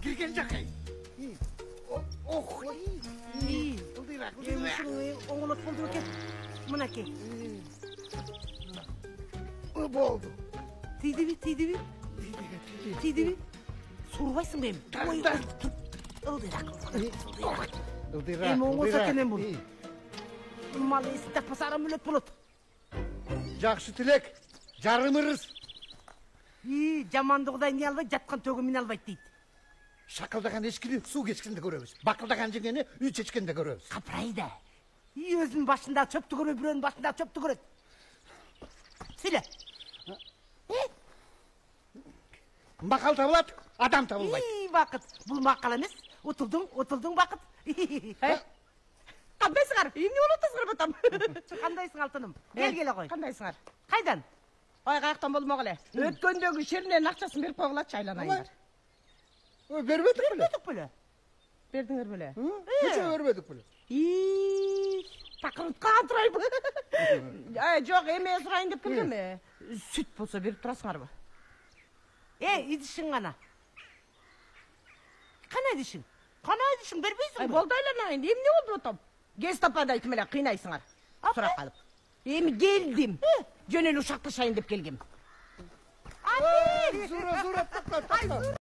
Кирген жакай. Ох, ылдыйраак, ылдыйраак. Оңолот болду экен. Мынакей. Болду. Тийдиби? Сурбайсың бем. Ылдыйраак. Ылдыйраак. Эми оңолсо экенен бул. Мал эсип таппаса арам өлөт болот. Жакшы тилек. Жарым ырыс. Жаманды Кудай эмне албайт, жаткан төгү мин албайт дейт. Шакылдаган эчкини суу кечкенде көрөбүз. Бакылдаган жеңени үй чечкенде көрөбүз. Капырай да. Өзүнүн башында чөптү көрөй, бирөөнүн башында чөптү көрөт. Сүйлө. Макал табылат, адам табылбайт. Бакыт. Бул макал эмес. Утулдуң бакыт. Кандайсыңар? Эмне болуп атасыңар батам? Кандайсың алтыным? Келгеле кой. Кандайсыңар? Кайдан? Ой, каяктан болмок эле. Өткөндөгү шеринен акчасын берип койгулачы, айланайындар. Бербедик беле? Бердиңер беле? Нече бербедик беле? Такырытка турайбы? Жок, эме сурайын деп келгенми? Сүт болсо берип турасыңарбы? Идишиң кана. Кана идишиң? Бербейсиңби? Болду айланайын, эмне болду отом? Кез таппады айтым эле, кыйнайсыңар. Сурап калып. Эми келдим. Жөн эле ушакташайын деп келгем. Зура, токтот.